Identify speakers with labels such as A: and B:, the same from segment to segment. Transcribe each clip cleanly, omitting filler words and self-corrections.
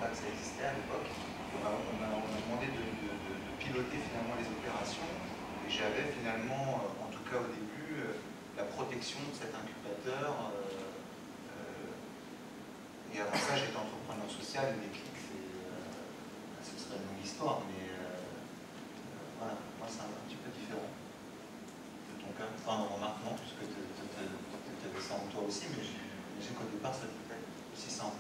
A: pas que ça existait à l'époque. On m'a demandé de piloter finalement les opérations, et j'avais finalement, en tout cas au début, la protection de cet incubateur. Et avant ça, j'étais entrepreneur social, et Déclic, ce serait une longue histoire, mais voilà, moi c'est un petit peu différent de ton cas. Enfin, remarque non, puisque tu avais ça en toi aussi, mais j'imagine qu'au départ, ça peut être aussi simple.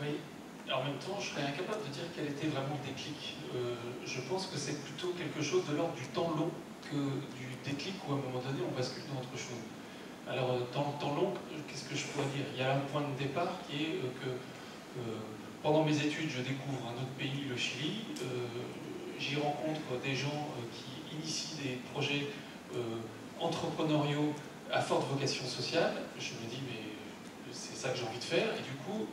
B: Oui, en même temps, je serais incapable de dire quel était vraiment le déclic. Je pense que c'est plutôt quelque chose de l'ordre du temps long que du déclic où à un moment donné, on bascule dans autre chose. Alors, dans le temps long, qu'est-ce que je pourrais dire? Il y a un point de départ qui est que pendant mes études, je découvre un autre pays, le Chili. J'y rencontre des gens qui initient des projets entrepreneuriaux à forte vocation sociale. Je me dis, mais c'est ça que j'ai envie de faire. Et du coup,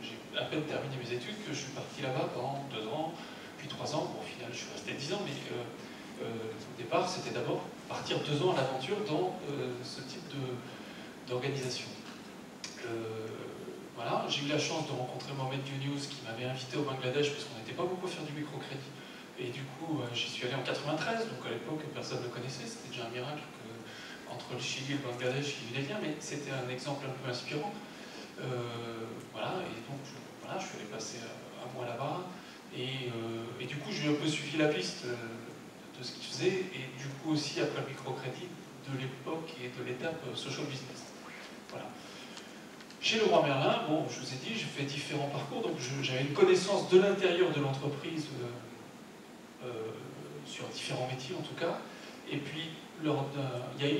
B: j'ai à peine terminé mes études que je suis parti là-bas pendant 2 ans, puis 3 ans. Bon, au final, je suis resté 10 ans, mais au départ, c'était d'abord partir 2 ans à l'aventure dans ce type d'organisation. Voilà, j'ai eu la chance de rencontrer Mohamed Younous qui m'avait invité au Bangladesh parce qu'on n'était pas beaucoup à faire du microcrédit. Et du coup, j'y suis allé en 93, donc à l'époque, personne ne le connaissait. C'était déjà un miracle qu'entre le Chili et le Bangladesh, il y ait des liens, mais c'était un exemple un peu inspirant. Voilà, et donc voilà, je suis allé passer un mois là-bas. Et du coup, j'ai un peu suivi la piste de ce qu'il faisait, et du coup aussi après le microcrédit de l'époque et de l'étape social business. Voilà. Chez Leroy Merlin, bon, je vous ai dit, j'ai fait différents parcours, donc j'avais une connaissance de l'intérieur de l'entreprise sur différents métiers en tout cas, et puis il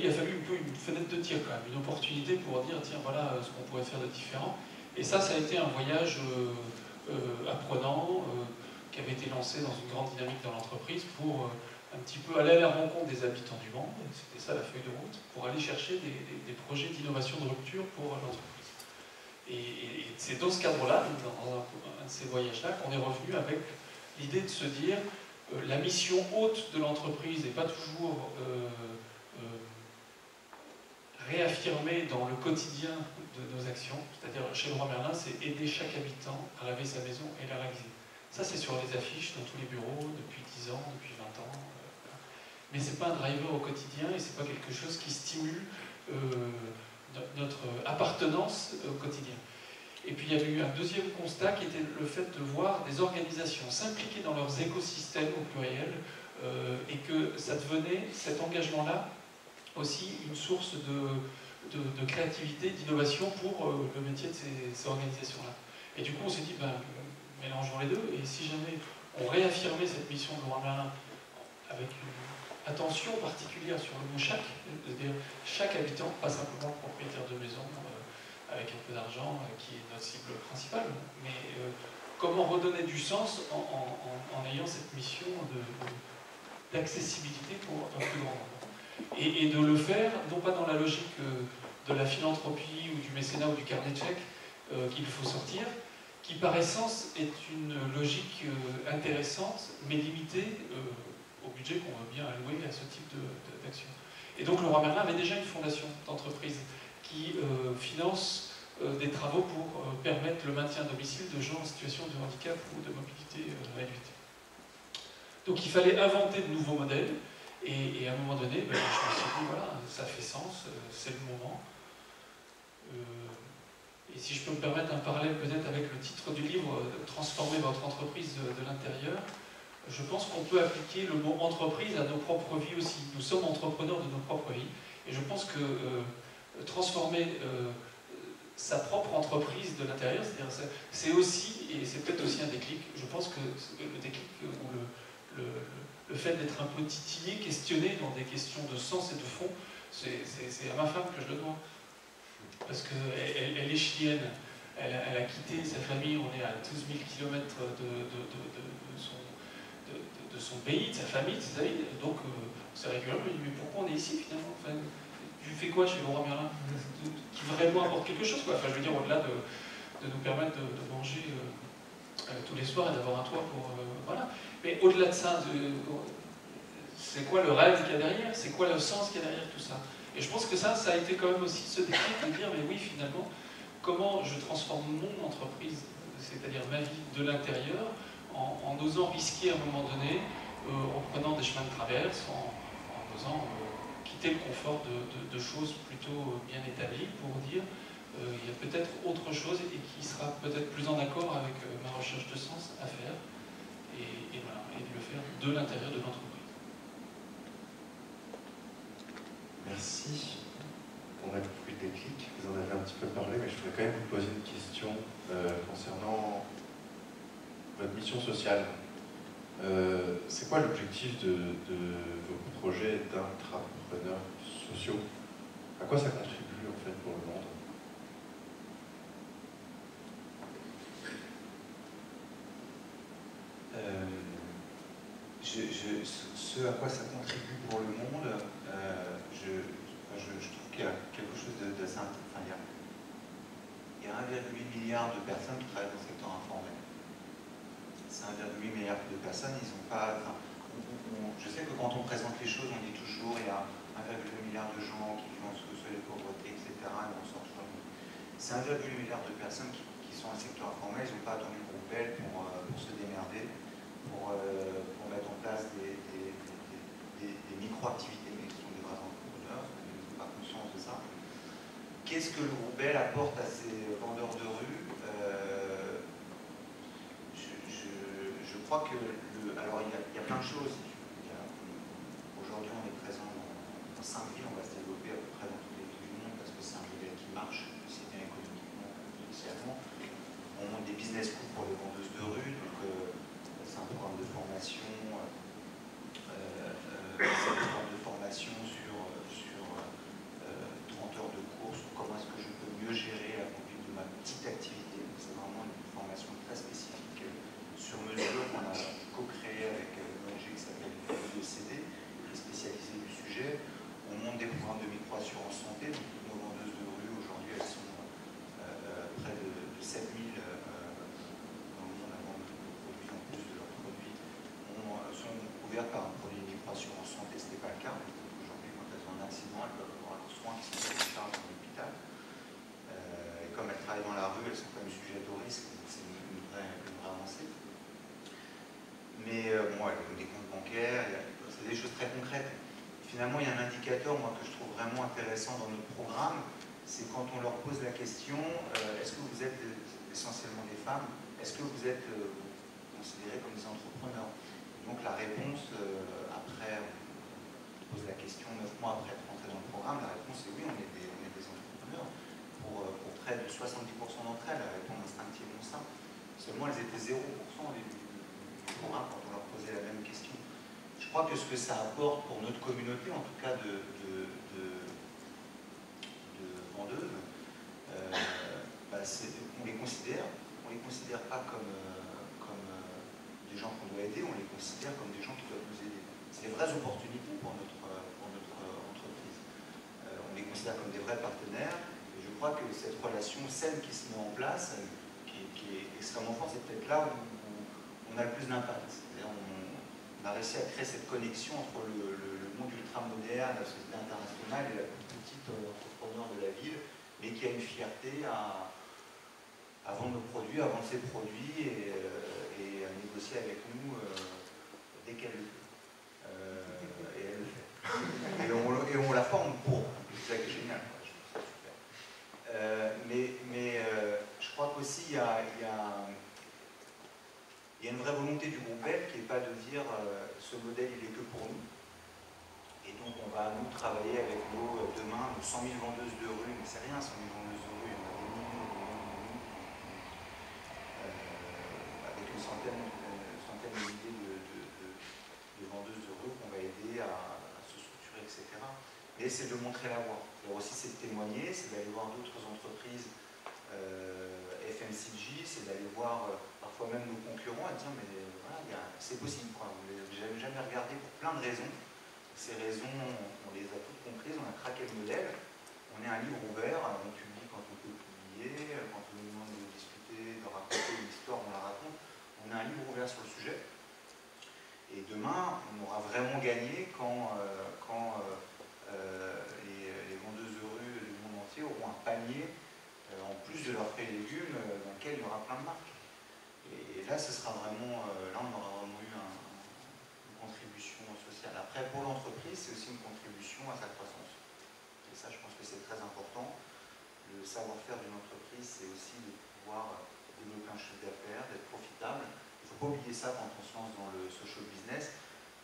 B: a fallu un peu une fenêtre de tir quand même, une opportunité pour dire tiens voilà ce qu'on pourrait faire de différent, et ça a été un voyage apprenant qui avait été lancé dans une grande dynamique dans l'entreprise pour un petit peu aller à la rencontre des habitants du monde, c'était ça la feuille de route, pour aller chercher des projets d'innovation de rupture pour l'entreprise. Et c'est dans ce cadre-là, dans un de ces voyages-là, qu'on est revenu avec l'idée de se dire la mission haute de l'entreprise n'est pas toujours réaffirmée dans le quotidien de nos actions, c'est-à-dire chez Leroy Merlin, c'est aider chaque habitant à laver sa maison et la réaliser. Ça, c'est sur les affiches dans tous les bureaux depuis 10 ans, depuis 20 ans. Mais ce n'est pas un driver au quotidien et ce n'est pas quelque chose qui stimule notre appartenance au quotidien. Et puis il y avait eu un deuxième constat qui était le fait de voir des organisations s'impliquer dans leurs écosystèmes au pluriel et que ça devenait, cet engagement-là, aussi une source de créativité, d'innovation pour le métier de ces organisations-là. Et du coup on s'est dit, ben, mélangeons les deux, et si jamais on réaffirmait cette mission de Leroy Merlin avec une attention particulière sur le mot chaque, c'est-à-dire chaque habitant, pas simplement le propriétaire de maison avec un peu d'argent qui est notre cible principale, mais comment redonner du sens en ayant cette mission d'accessibilité pour un plus grand nombre. Et de le faire, non pas dans la logique de la philanthropie ou du mécénat ou du carnet de chèques qu'il faut sortir, qui par essence est une logique intéressante, mais limitée au budget qu'on veut bien allouer à ce type d'action. Et donc Leroy Merlin avait déjà une fondation d'entreprise qui finance des travaux pour permettre le maintien à domicile de gens en situation de handicap ou de mobilité réduite. Donc il fallait inventer de nouveaux modèles, et à un moment donné, ben, je me suis dit, voilà, ça fait sens, c'est le moment. Et si je peux me permettre un parallèle peut-être avec le titre du livre « Transformer votre entreprise de l'intérieur », je pense qu'on peut appliquer le mot « entreprise » à nos propres vies aussi. Nous sommes entrepreneurs de nos propres vies, et je pense que transformer sa propre entreprise de l'intérieur, c'est aussi, et c'est peut-être aussi un déclic, je pense que le déclic ou le fait d'être un peu titillé, questionné dans des questions de sens et de fond, c'est à ma femme que je le dois. Parce qu'elle est chilienne, elle a quitté sa famille, on est à 12 000 km de son pays, de sa famille, de ses amis, donc c'est régulièrement, je me dis mais pourquoi on est ici finalement, enfin, tu fais quoi chez Leroy Merlin qui vraiment apporte quelque chose, quoi. Enfin, je veux dire, au-delà de nous permettre de manger tous les soirs et d'avoir un toit pour... voilà. Mais au-delà de ça, c'est quoi le rêve qu'il y a derrière? C'est quoi le sens qu'il y a derrière tout ça? Et je pense que ça a été quand même aussi ce déclic de dire, mais oui, finalement, comment je transforme mon entreprise? C'est c'est-à-dire ma vie de l'intérieur, en osant risquer à un moment donné, en prenant des chemins de traverse, en osant quitter le confort de choses plutôt bien établies pour dire il y a peut-être autre chose et qui sera peut-être plus en accord avec ma recherche de sens à faire et voilà, et de le faire de l'intérieur de l'entreprise.
C: Merci. On a compris le déclic, vous en avez un petit peu parlé, mais je voudrais quand même vous poser une question concernant votre mission sociale. C'est quoi l'objectif de vos projets d'intrapreneurs sociaux? À quoi ça contribue en fait pour le monde?
A: Ce à quoi ça contribue pour le monde, je trouve qu'il y a quelque chose d'assez... Enfin, il y a 1,8 milliard de personnes qui travaillent dans le secteur informel. Ces 1,8 milliard de personnes, ils n'ont pas... Enfin, je sais que quand on présente les choses, on dit toujours il y a 1,2 milliard de gens qui vivent sous le seuil de pauvreté, etc. Et on sort toujours... Ces 1,8 milliard de personnes qui sont dans le secteur informel, ils n'ont pas attendu le groupe L pour se démerder, pour mettre en place des micro-activités, mais qui sont des vrais entrepreneurs, ils n'ont pas conscience de ça. Qu'est-ce que le groupe L apporte à ces vendeurs de rue? Je crois que... alors, il y a plein de choses. Aujourd'hui, on est présent dans 5 villes, on va se développer à peu près dans tous les villes du monde, parce que c'est un modèle qui marche, aussi bien économiquement que socialement. On monte des business schools pour les vendeuses de rue, donc c'est un programme de formation, sur 30 heures de cours sur comment est-ce que je peux mieux gérer la conduite de ma petite activité. C'est vraiment une formation très spécifique sur mesure qu'on a co-créée avec une ONG qui s'appelle l'UECD, qui est spécialisée du sujet. On monte des programmes de micro-assurance santé, donc nos vendeuses de rue aujourd'hui elles sont près de 7000 dans le monde à vendre nos produits en plus de leurs produits sont couvertes par un produit de micro-assurance santé, ce n'était pas le cas. Aujourd'hui, quand elles ont un accident, elles peuvent avoir leurs soins qui sont pris en charge dans l'hôpital. Et comme elles travaillent dans la rue, elles sont quand même sujettes au risque, donc c'est une vraie avancée. Mais bon, elles ont des comptes bancaires, c'est des choses très concrètes. Finalement, il y a un indicateur, moi, que je trouve vraiment intéressant dans notre programme, c'est quand on leur pose la question, est-ce que vous êtes essentiellement des femmes, est-ce que vous êtes considérés comme des entrepreneurs? Donc la réponse, après, on pose la question 9 mois après être rentré dans le programme, la réponse est oui, on est des entrepreneurs. Pour près de 70% d'entre elles répondent instinctivement ça. Seulement, elles étaient 0% au début du programme quand on leur posait la même question. Je crois que ce que ça apporte pour notre communauté, en tout cas de vendeuses, on les considère pas comme des gens qu'on doit aider, on les considère comme des gens qui doivent nous aider. C'est des vraies opportunités pour notre entreprise. On les considère comme des vrais partenaires, et je crois que cette relation saine qui se met en place, qui est extrêmement forte, c'est peut-être là où on a le plus d'impact. On a réussi à créer cette connexion entre le monde ultramoderne, la société internationale et la petite entrepreneur de la ville, mais qui a une fierté à vendre nos produits, à vendre ses produits et à négocier avec nous dès qu'elle le fait. Et elle le fait. Et on la forme pour. C'est ça qui est génial. Je trouve ça super. Mais je crois qu'aussi il y a une vraie volonté du groupe L qui n'est pas de dire ce modèle il est que pour nous. Et donc on va nous travailler avec demain nos 100 000 vendeuses de rue, mais c'est rien 100 000 vendeuses de rue, il y en a des millions, avec une centaine de milliers de vendeuses de rue qu'on va aider à se structurer, etc. Et c'est de montrer la voie. Alors aussi c'est de témoigner, c'est d'aller voir d'autres entreprises FMCG, c'est d'aller voir parfois même nos concurrents et dire mais voilà, c'est possible, quoi. On ne les a jamais regardés pour plein de raisons. Ces raisons, on les a toutes comprises, on a craqué le modèle. On est un livre ouvert, on publie quand on peut publier, quand on nous demande de discuter, de raconter une histoire, on la raconte. On a un livre ouvert sur le sujet. Et demain, on aura vraiment gagné quand les vendeuses de rue du monde entier auront un panier, en plus de leurs fruits et légumes, dans lequel il y aura plein de marques. Et là, ce sera vraiment, là, on aura vraiment eu une contribution sociale. Après, pour l'entreprise, c'est aussi une contribution à sa croissance. Et ça, je pense que c'est très important. Le savoir-faire d'une entreprise, c'est aussi de pouvoir développer un chiffre d'affaires, d'être profitable. Il ne faut pas oublier ça quand on se lance dans le social business.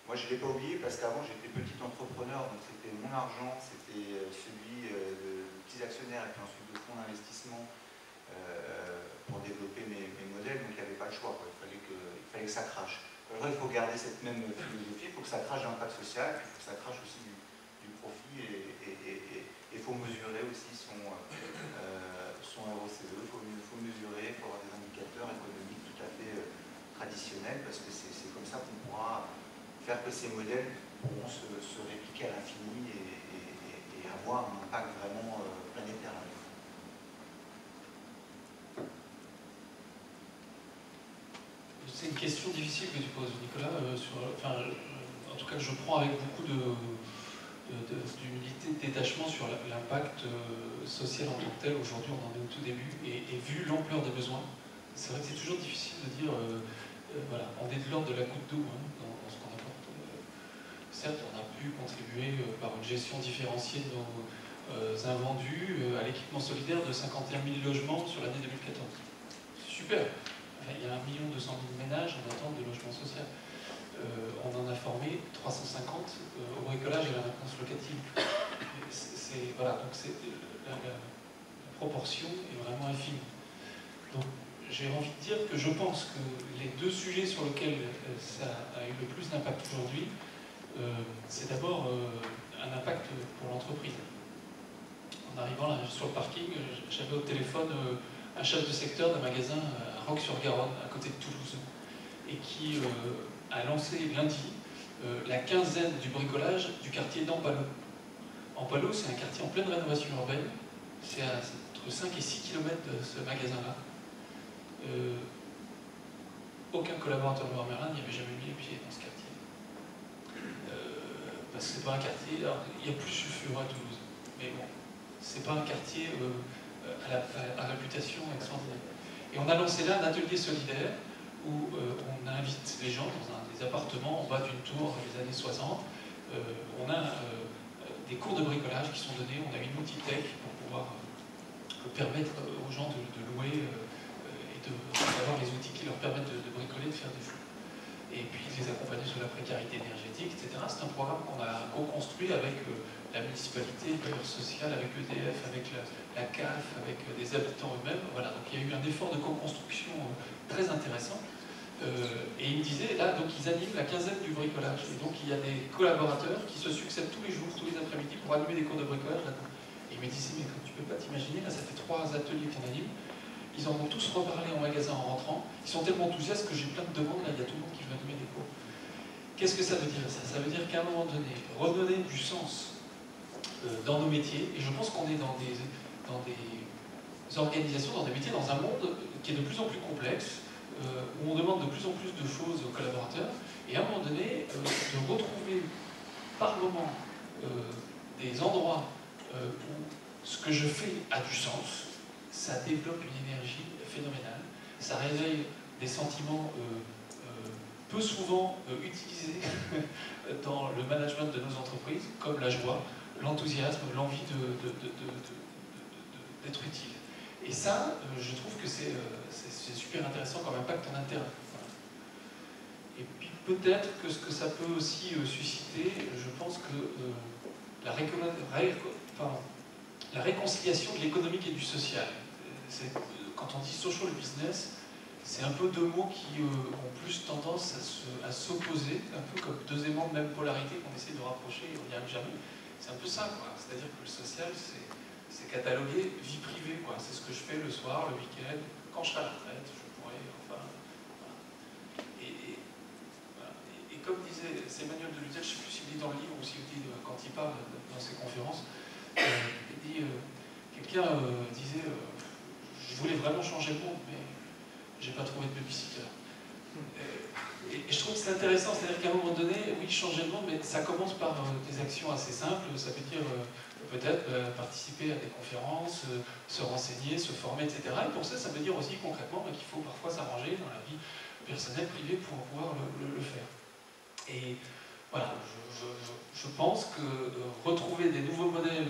A: Moi, je ne l'ai pas oublié parce qu'avant, j'étais petit entrepreneur, donc c'était mon argent, c'était celui de petits actionnaires et puis ensuite de fonds d'investissement pour développer mes modèles, donc il n'y avait pas le choix. Il fallait que ça crache. Alors, il faut garder cette même philosophie, il faut que ça crache d'impact social, puis il faut que ça crache aussi du profit et il faut mesurer aussi son ROCE, il faut mesurer, il faut avoir des indicateurs économiques tout à fait traditionnels parce que c'est comme ça qu'on pourra faire que ces modèles pourront se répliquer à l'infini et avoir un impact vraiment planétaire.
B: C'est une question difficile que tu poses, Nicolas, en tout cas que je prends avec beaucoup d'humilité, de détachement sur l'impact social en tant que tel. Aujourd'hui, on en est au tout début, et vu l'ampleur des besoins, c'est vrai que c'est toujours difficile de dire, voilà, on est de l'ordre de la goutte d'eau dans ce qu'on apporte. Certes, on a pu contribuer par une gestion différenciée de nos invendus à l'équipement solidaire de 51 000 logements sur l'année 2014. C'est super. Il y a 1 200 000 ménages en attente de logement social. On en a formé 350 au bricolage et à la maintenance locative. Voilà, donc la proportion est vraiment infime. Donc j'ai envie de dire que je pense que les deux sujets sur lesquels ça a eu le plus d'impact aujourd'hui, c'est d'abord un impact pour l'entreprise. En arrivant là, sur le parking, j'avais au téléphone un chef de secteur d'un magasin à Roques-sur-Garonne, à côté de Toulouse, et qui a lancé lundi la quinzaine du bricolage du quartier d'Ampalo. Ampalo, c'est un quartier en pleine rénovation urbaine, c'est entre 5 et 6 km de ce magasin-là. Aucun collaborateur de Leroy Merlin n'y avait jamais mis les pieds dans ce quartier. Parce que c'est pas un quartier, alors, il y a plus sulfureux à Toulouse, mais bon, c'est pas un quartier à réputation extraordinaire. Et on a lancé là un atelier solidaire où on invite les gens dans des appartements en bas d'une tour des années 60. On a des cours de bricolage qui sont donnés, on a une multitech pour pouvoir permettre aux gens de louer et d'avoir les outils qui leur permettent de bricoler, de faire des flux. Et puis les accompagner sur la précarité énergétique, etc. C'est un programme qu'on a co-construit avec la municipalité, le bailleur social, avec EDF, avec la CAF, avec des habitants eux-mêmes. Voilà, donc il y a eu un effort de co-construction très intéressant. Et il me disait, là, donc ils animent la quinzaine du bricolage. Et donc il y a des collaborateurs qui se succèdent tous les jours, tous les après-midi, pour animer des cours de bricolage là-dedans. Et il me disait, mais comme tu peux pas t'imaginer, là, ça fait 3 ateliers qu'on anime. Ils en ont tous reparlé en magasin en rentrant. Ils sont tellement enthousiastes que j'ai plein de demandes. Là, il y a tout le monde qui veut animer des cours. Qu'est-ce que ça veut dire ça? Ça veut dire qu'à un moment donné, redonner du sens dans nos métiers, et je pense qu'on est dans des organisations, dans des métiers, dans un monde qui est de plus en plus complexe, où on demande de plus en plus de choses aux collaborateurs, et à un moment donné, de retrouver par moment des endroits où ce que je fais a du sens, ça développe une énergie phénoménale, ça réveille des sentiments peu souvent utilisés dans le management de nos entreprises, comme la joie, l'enthousiasme, l'envie d'être utile. Et ça, je trouve que c'est super intéressant comme impact en interne. Voilà. Et puis peut-être que ce que ça peut aussi susciter, je pense que la réconciliation de l'économique et du social. Quand on dit social business, c'est un peu deux mots qui ont plus tendance à s'opposer, un peu comme deux aimants de même polarité qu'on essaie de rapprocher et on n'y arrive jamais. C'est un peu ça, quoi. C'est-à-dire que le social, c'est catalogué vie privée, quoi. C'est ce que je fais le soir, le week-end, quand je serai à la retraite, je pourrais, enfin... Voilà. Et comme disait Emmanuel de Luzel, je ne sais plus s'il dit dans le livre ou s'il dit quand il parle dans ses conférences, il dit, quelqu'un disait, je voulais vraiment changer le monde, mais j'ai pas trouvé de babysitter. Et je trouve que c'est intéressant, c'est-à-dire qu'à un moment donné, oui, changer le monde, mais ça commence par des actions assez simples, ça veut dire peut-être participer à des conférences, se renseigner, se former, etc. Et pour ça, ça veut dire aussi concrètement qu'il faut parfois s'arranger dans la vie personnel, privé, pour pouvoir le faire. Et voilà, je pense que retrouver des nouveaux modèles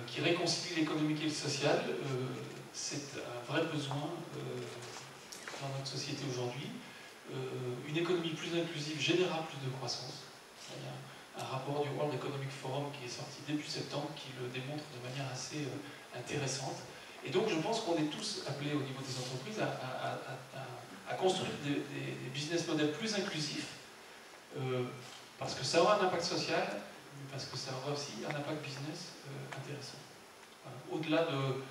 B: qui réconcilient l'économique et le social, c'est un vrai besoin dans notre société aujourd'hui. Une économie plus inclusive générera plus de croissance. Il y a un rapport du World Economic Forum qui est sorti début septembre qui le démontre de manière assez intéressante. Et donc je pense qu'on est tous appelés au niveau des entreprises à construire des business models plus inclusifs, parce que ça aura un impact social, mais parce que ça aura aussi un impact business intéressant. Voilà. Au-delà de...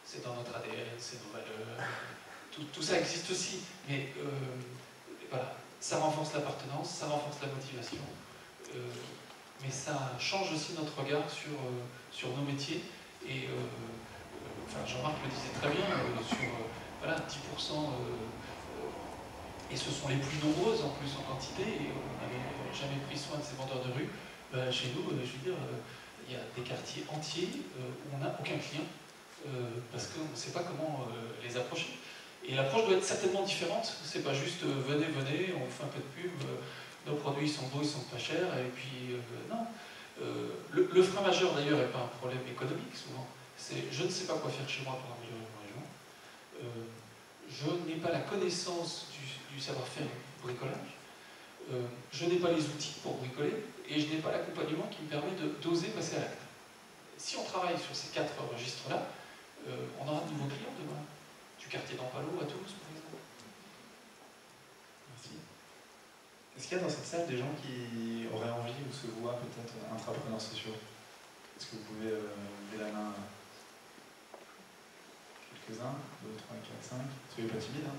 B: c'est dans notre ADN, c'est nos valeurs, tout ça existe aussi, mais voilà, ça renforce l'appartenance, ça renforce la motivation, mais ça change aussi notre regard sur nos métiers, et enfin, Jean-Marc le disait très bien, sur voilà, 10%, et ce sont les plus nombreuses en plus en quantité, et on n'avait jamais pris soin de ces vendeurs de rue. Chez nous, je veux dire, il y a des quartiers entiers où on n'a aucun client, parce qu'on ne sait pas comment les approcher. Et l'approche doit être certainement différente, c'est pas juste venez, venez, on fait un peu de pub, nos produits sont beaux, ils sont pas chers, et puis non. Le frein majeur d'ailleurs n'est pas un problème économique souvent, c'est je ne sais pas quoi faire chez moi pour améliorer mon région, je n'ai pas la connaissance du savoir-faire du bricolage, je n'ai pas les outils pour bricoler, et je n'ai pas l'accompagnement qui me permet d'oser passer à l'acte. Si on travaille sur ces 4 registres-là, on aura de nouveaux clients demain. Du quartier d'Ampalo à Toulouse, par exemple.
D: Merci. Est-ce qu'il y a dans cette salle des gens qui auraient envie ou se voient peut-être intrapreneurs sociaux? Est-ce que vous pouvez lever la main? Quelques-uns? 2, 3, 4, 5. Soyez pas timide, hein?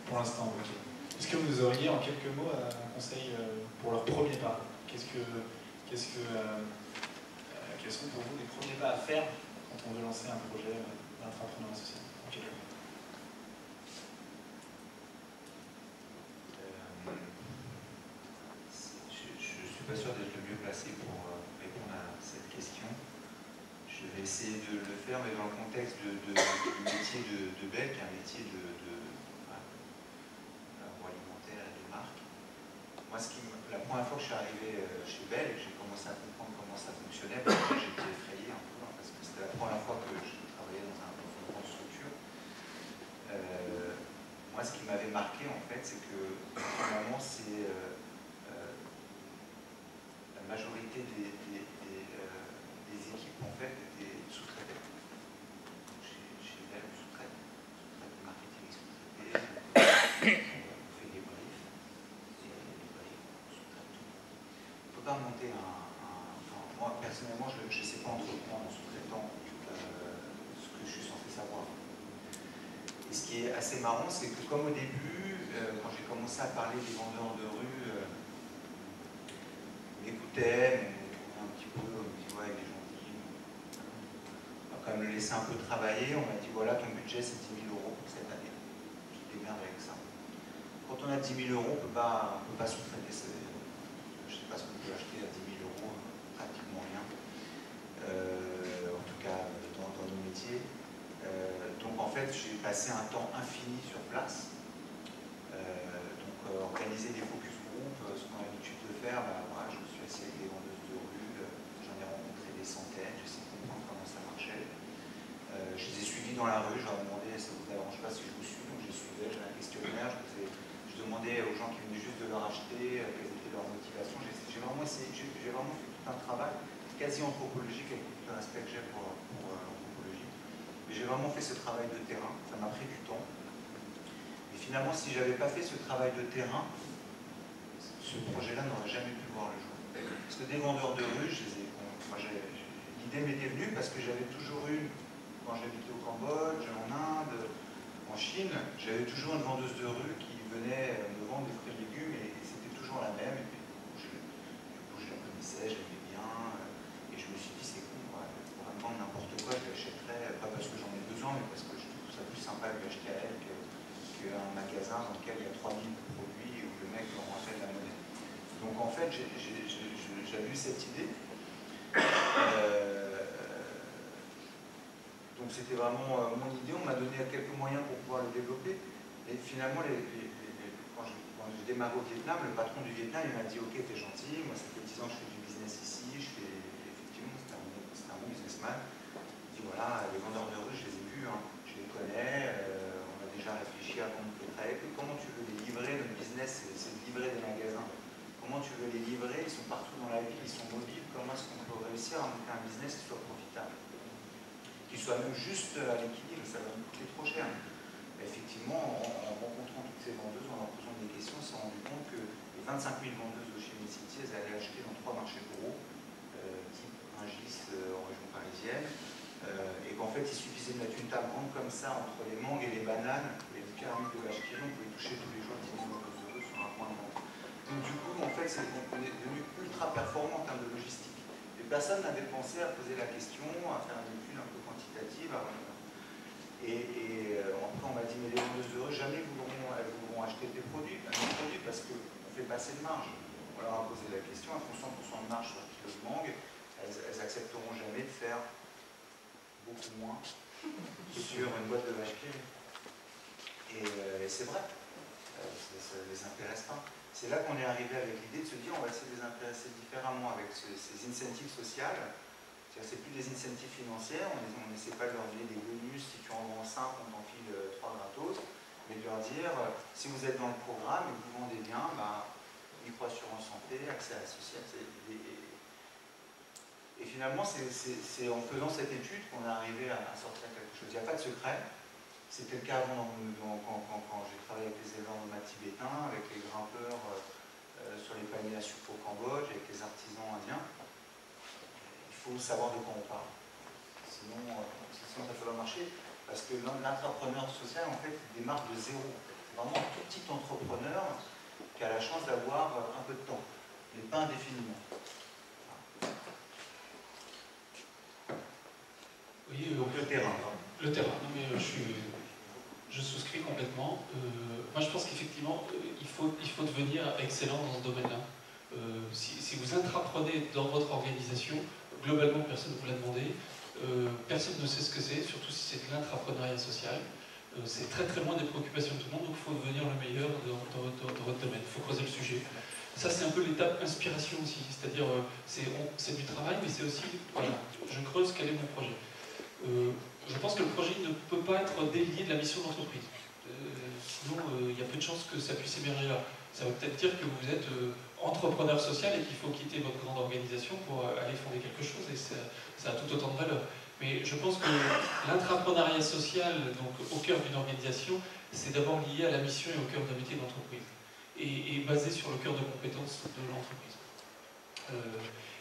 D: Pour l'instant, ok. Est-ce que vous auriez en quelques mots un conseil pour leur premier pas? Quels sont pour vous les premiers pas à faire quand on veut lancer un projet d'entrepreneuriat social? Okay.
A: Je ne suis pas sûr d'être le mieux placé pour répondre à cette question. Je vais essayer de le faire, mais dans le contexte du métier de Bell, qui est un métier agroalimentaire et de marque. Moi, la première fois que je suis arrivé chez Bell, j'ai commencé à comprendre comment ça fonctionnait, parce que j'étais effrayé un peu, parce que c'était la première fois que je travaillais dans une grande structure. Moi, ce qui m'avait marqué, en fait, c'est que finalement, c'est la majorité des équipes, en fait, étaient sous-traitées. Chez Bell, on sous-traite le marketing, sous-traité, on fait des briefs, et les briefs, on sous-traite tout. Il ne faut pas monter moi, personnellement, je ne sais pas entreprendre en sous-traitant ce que je suis censé savoir. Et ce qui est assez marrant, c'est que comme au début, quand j'ai commencé à parler des vendeurs de rue, ils m'écoutaient, un petit peu, on me dit ouais, il est gentil. On va quand même le laisser un peu travailler. On m'a dit voilà, ton budget c'est 10 000 € pour cette année. Tu te démerdes avec ça. Quand on a 10 000 €, on ne peut pas sous-traiter. Je ne sais pas ce qu'on peut acheter à 10 000 €, pratiquement rien. En tout cas, dans nos métiers. Donc en fait, j'ai passé un temps infini sur place. Organiser des focus group, ce qu'on a l'habitude de faire, voilà, je me suis assis avec des vendeuses de rue, j'en ai rencontré des centaines, j'essaie de comprendre comment ça marchait. Je les ai suivis dans la rue, je leur ai demandé ça ne vous dérange pas si je vous suis, donc je les suivais, j'avais un questionnaire, je demandais aux gens qui venaient juste de leur acheter quelles étaient leurs motivations. J'ai vraiment fait tout un travail quasi anthropologique avec tout le respect que j'ai pour l'anthropologie. J'ai vraiment fait ce travail de terrain, ça m'a pris du temps. Et finalement, si je n'avais pas fait ce travail de terrain, ce projet-là n'aurait jamais pu voir le jour. Parce que des vendeurs de rue, l'idée m'était venue parce que j'avais toujours eu, quand j'habitais au Cambodge, en Inde, en Chine, j'avais toujours une vendeuse de rue qui venait me vendre des fruits et légumes et c'était toujours la même. Et puis, je la connaissais, je l'aimais bien. Et je me suis dit, c'est con, pour elle vendre n'importe quoi, je l'achèterais, pas parce que j'en ai besoin, mais parce que je trouve ça plus sympa de l'acheter à elle qu'un magasin dans lequel il y a 3000 produits où le mec leur rappelle la monnaie. Donc en fait, j'avais eu cette idée. Donc c'était vraiment mon idée, on m'a donné quelques moyens pour pouvoir le développer. Et finalement, quand j'ai démarré au Vietnam, le patron du Vietnam, il m'a dit « Ok, t'es gentil, moi ça fait 10 ans que je fais du business ici, effectivement, c'était un bon businessman. » Il dit « Voilà, les vendeurs de rue, je les ai vus, hein, je les connais, on a déjà réfléchi à comment comment tu veux les livrer, notre business, c'est de livrer des magasins. Comment tu veux les livrer, ils sont partout dans la ville, ils sont mobiles, comment est-ce qu'on peut réussir à monter un business qui soit profitable, qui soit même juste à l'équilibre, ça va nous coûter trop cher. » Effectivement, en rencontrant toutes ces vendeuses, en leur posant des questions, on s'est rendu compte que les 25 000 vendeuses de chez City, elles allaient acheter dans 3 marchés gros, type Rungis en région parisienne, et qu'en fait, il suffisait de mettre une table grande comme ça entre les mangues et les bananes, et le caramel de vache qui rit, on pouvait toucher tous les jours 10 000 euros sur un point de vente. Donc du coup, en fait, on est devenu ultra performant en termes de logistique. Et personne n'avait pensé à poser la question, à faire une étude un peu quantitative, en tout cas, on m'a dit, mais les vendeuses de rue, jamais elles voudront acheter tes produits, parce qu'on fait passer de marge. On leur a posé la question, elles font 100% de marge sur le kilo de mangue, elles accepteront jamais de faire beaucoup moins sur une boîte de vache qui rit. Et c'est vrai, ça ne les intéresse pas. C'est là qu'on est arrivé avec l'idée de se dire, on va essayer de les intéresser différemment avec ces incentives sociales. C'est plus des incentives financières, on n'essaie pas de leur donner des bonus, si tu en vends 5, on t'en file 3 gratos, mais de leur dire, si vous êtes dans le programme et que vous vendez bien, micro-assurance santé, accès à la sociale. Et finalement, c'est en faisant cette étude qu'on est arrivé à sortir quelque chose. Il n'y a pas de secret. C'était le cas avant quand j'ai travaillé avec les éleveurs nomades tibétains, avec les grimpeurs sur les paniers à sucre au Cambodge, avec les artisans indiens. Il faut savoir de quoi on parle. Sinon ça ne peut pas marcher. Parce que l'entrepreneur social, en fait, il démarre de zéro. C'est vraiment un tout petit entrepreneur qui a la chance d'avoir un peu de temps, mais pas indéfiniment.
B: Oui,
A: donc le terrain.
B: Le terrain, non mais je souscris complètement. Moi je pense qu'effectivement, il faut devenir excellent dans ce domaine-là. Si vous intraprenez dans votre organisation, globalement personne ne vous l'a demandé, personne ne sait ce que c'est, surtout si c'est de l'intrapreneuriat social. C'est très très loin des préoccupations de tout le monde, donc il faut devenir le meilleur dans votre domaine, il faut creuser le sujet. Ça c'est un peu l'étape inspiration aussi, c'est-à-dire c'est du travail, mais c'est aussi, voilà, je creuse quel est mon projet. Je pense que le projet ne peut pas être délié de la mission d'entreprise. Sinon, il y a peu de chances que ça puisse émerger là. Ça veut peut-être dire que vous êtes entrepreneur social et qu'il faut quitter votre grande organisation pour aller fonder quelque chose, et ça a tout autant de valeur. Mais je pense que l'intrapreneuriat social, donc au cœur d'une organisation, c'est d'abord lié à la mission et au cœur d'un métier d'entreprise, et basé sur le cœur de compétences de l'entreprise.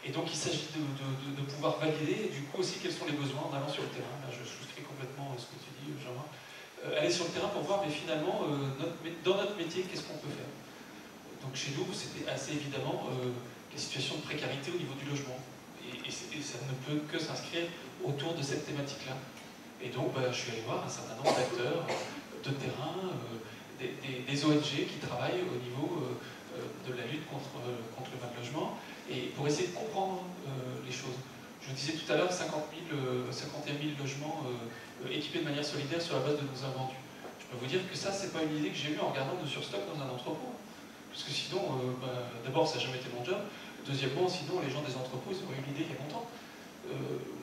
B: Et donc il s'agit de pouvoir valider, et du coup aussi, quels sont les besoins en allant sur le terrain. Là, je souscris complètement ce que tu dis, Jean-Marc. Aller sur le terrain pour voir, mais finalement, dans notre métier, qu'est-ce qu'on peut faire. Donc chez nous, c'était assez évidemment les situations de précarité au niveau du logement. Et ça ne peut que s'inscrire autour de cette thématique-là. Et donc, je suis allé voir un certain nombre d'acteurs de terrain, des ONG qui travaillent au niveau de la lutte contre le mal logement, et pour essayer de comprendre les choses. Je disais tout à l'heure 51 000 logements équipés de manière solidaire sur la base de nos invendus. Je peux vous dire que ça, c'est pas une idée que j'ai eue en regardant de surstock dans un entrepôt. Parce que sinon, d'abord, ça n'a jamais été mon job. Deuxièmement, sinon, les gens des entrepôts, ils auraient eu l'idée il y a longtemps.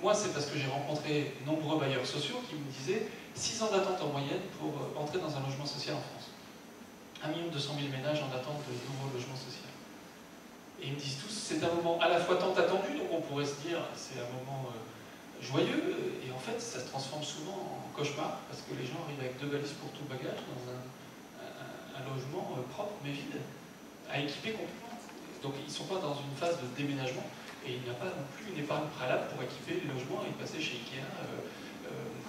B: Moi, c'est parce que j'ai rencontré nombreux bailleurs sociaux qui me disaient 6 ans d'attente en moyenne pour entrer dans un logement social en France. 1 200 000 ménages en attente de nouveaux logements sociaux. Et ils me disent tous, c'est un moment à la fois tant attendu, donc on pourrait se dire, c'est un moment joyeux, et en fait, ça se transforme souvent en cauchemar, parce que les gens arrivent avec 2 valises pour tout bagage dans un logement propre mais vide, à équiper complètement. Donc ils ne sont pas dans une phase de déménagement, et il n'y a pas non plus une épargne préalable pour équiper les logements et passer chez Ikea,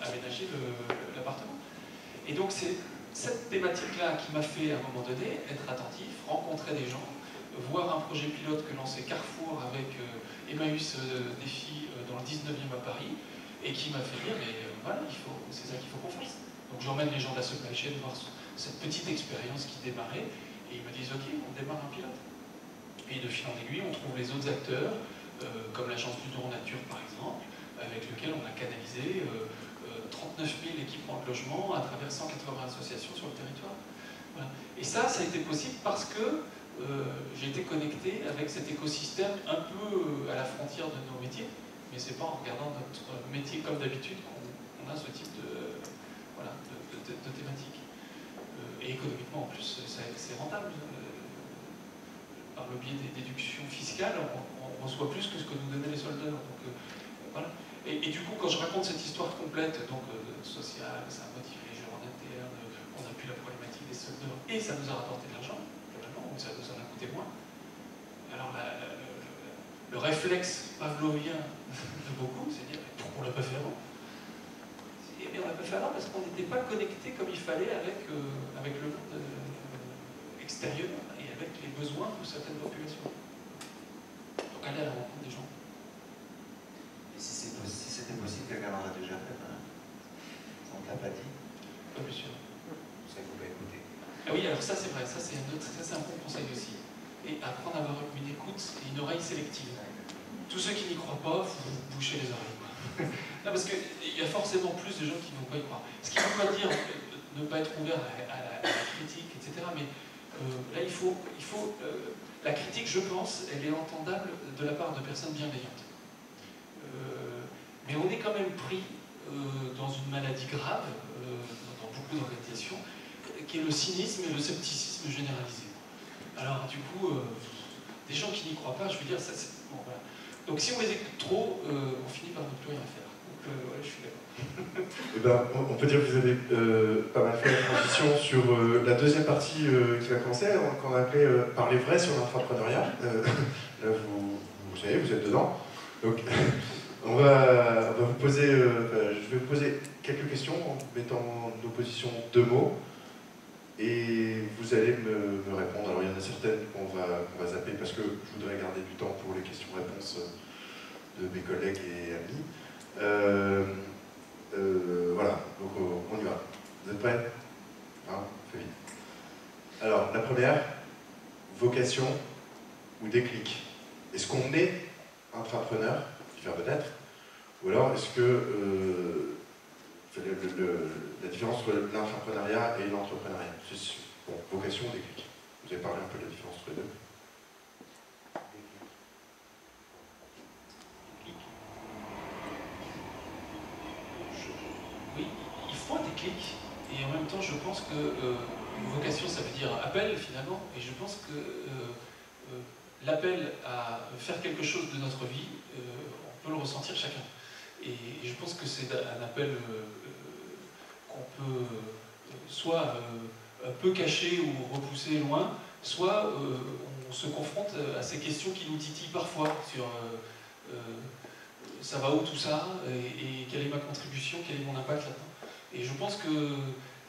B: aménager l'appartement. Et donc c'est cette thématique-là qui m'a fait à un moment donné être attentif, rencontrer des gens, voir un projet pilote que lançait Carrefour avec Emmaüs Défi dans le 19e à Paris, et qui m'a fait dire, mais voilà, c'est ça qu'il faut qu'on fasse. Donc j'emmène les gens de la supply chain voir cette petite expérience qui démarrait, et ils me disent, ok, on démarre un pilote. Et de fil en aiguille, on trouve les autres acteurs, comme l'agence du Don Nature par exemple, avec lequel on a canalisé 39 000 équipements de logement à travers 180 associations sur le territoire. Et ça a été possible parce que j'ai été connecté avec cet écosystème un peu à la frontière de nos métiers, mais c'est pas en regardant notre métier comme d'habitude qu'on a ce type de, voilà, de thématique. Et économiquement en plus, c'est rentable. Par le biais des déductions fiscales, on reçoit plus que ce que nous donnaient les soldats. Donc, voilà. Et du coup, quand je raconte cette histoire complète, donc sociale, ça a motivé les gens en interne, on a pu la problématique des soldats, et ça nous a rapporté de l'argent, globalement, ou ça nous en a coûté moins. Alors le réflexe pavlovien de beaucoup, c'est de dire pourquoi on ne l'a pas fait avant? Eh bien, on ne l'a pas fait avant parce qu'on n'était pas connecté comme il fallait avec le monde extérieur et avec les besoins de certaines populations. Donc aller à la rencontre des gens.
A: Et si c'était possible, quelqu'un l'aurait déjà fait, hein. On ne l'a pas dit.
B: Pas bien sûr.
A: Ça ne faut pas écouter.
B: Ah oui, alors ça c'est vrai, ça c'est un bon conseil aussi. Et apprendre à avoir une écoute et une oreille sélective. Tous ceux qui n'y croient pas, il faut vous boucher les oreilles. Non, parce qu'il y a forcément plus de gens qui ne vont pas y croire. Ce qui ne veut pas dire ne pas être ouvert à la critique, etc. Mais là, il faut la critique, je pense, elle est entendable de la part de personnes bienveillantes. Mais on est quand même pris dans une maladie grave, dans beaucoup d'organisations, qui est le cynisme et le scepticisme généralisé. Alors, du coup, des gens qui n'y croient pas, je veux dire, ça, bon, voilà. Donc, si on les écoute trop, on finit par ne plus rien faire. Donc, ouais, je suis d'accord.
C: Eh ben, on peut dire que vous avez pas mal fait la transition sur la deuxième partie qui va commencer, qu'on a appelé Parler vrai sur l'entrepreneuriat. Là, vous savez, vous êtes dedans. Donc, on va vous poser, je vais vous poser quelques questions en mettant en opposition 2 mots. Et vous allez me répondre. Alors il y en a certaines qu'on va zapper parce que je voudrais garder du temps pour les questions-réponses de mes collègues et amis. Voilà, donc on y va. Vous êtes prêts? Hein, fait vite. Alors la première, vocation ou déclic. Est-ce qu'on est intrapreneur, différent peut-être, ou alors est-ce que la différence entre l'intrapreneuriat et l'entrepreneuriat. Bon, vocation, déclic. Vous avez parlé un peu de la différence entre les deux.
B: Oui, il faut un déclic. Et en même temps, je pense que vocation, ça veut dire appel, finalement. Et je pense que l'appel à faire quelque chose de notre vie, on peut le ressentir chacun. Et je pense que c'est un appel qu'on peut soit un peu cacher ou repousser loin, soit on se confronte à ces questions qui nous titillent parfois sur ça va où tout ça, et quelle est ma contribution, quel est mon impact là-dedans. Et je pense que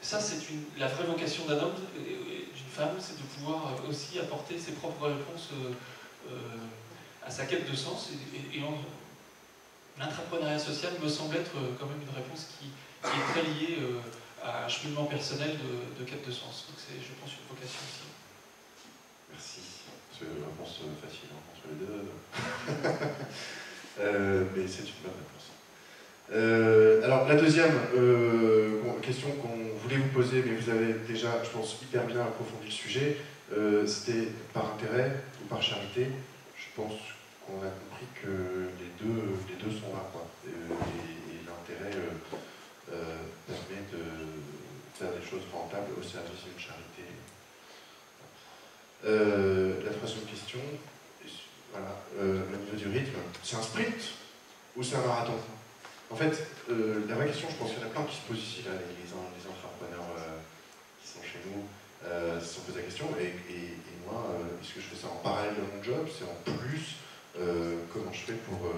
B: ça, c'est la vraie vocation d'un homme et d'une femme, c'est de pouvoir aussi apporter ses propres réponses à sa quête de sens. Et l'entrepreneuriat social me semble être quand même une réponse qui est très liée à un cheminement personnel de quête de sens. Donc c'est, je pense, une vocation aussi.
C: Merci. C'est une réponse facile entre les deux. Mais c'est une bonne réponse. Alors la deuxième question qu'on voulait vous poser, mais vous avez déjà, je pense, hyper bien approfondi le sujet, c'était par intérêt ou par charité. Je pense qu'on a compris que les deux sont là, quoi. Et l'intérêt permet de faire des choses rentables au service d'une charité. La troisième question, voilà, au niveau du rythme, c'est un sprint ou c'est un marathon? En fait, la vraie question, je pense qu'il y en a plein qui se posent ici, là, les entrepreneurs qui sont chez nous, se sont posés la question, et moi, est-ce que je fais ça en parallèle de mon job? C'est en plus, comment je fais pour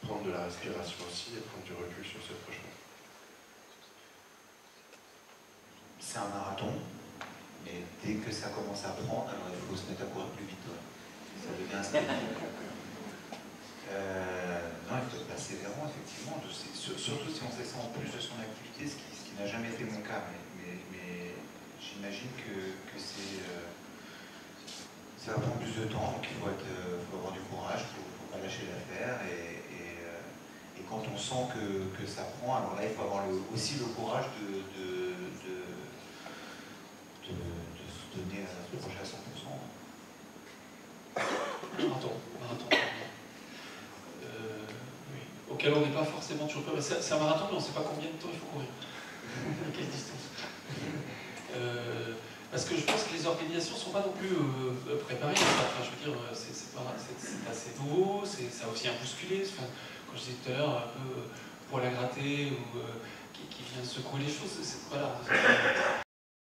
C: prendre de la respiration aussi et prendre du recul sur ce projet?
A: C'est un marathon, mais dès que ça commence à prendre, alors il faut se mettre à courir plus vite. Ouais. Ça devient un sprint. Non, il faut être persévérant, effectivement. Surtout si on fait ça en plus de son activité, ce qui n'a jamais été mon cas. Mais j'imagine que ça va prendre plus de temps, donc il faut avoir du courage, il ne faut pas lâcher l'affaire. Et quand on sent que ça prend, alors là, il faut avoir aussi le courage de ce projet à 100%.
B: Marathon. Oui. Auquel on n'est pas forcément toujours prêt. C'est un marathon, mais on ne sait pas combien de temps il faut courir. À quelle distance. Parce que je pense que les organisations ne sont pas non plus préparées. Enfin, je veux dire, c'est assez nouveau, ça a aussi un bousculé. Enfin, quand je disais tout à l'heure, un peu poil à gratter ou qui vient secouer les choses. Voilà.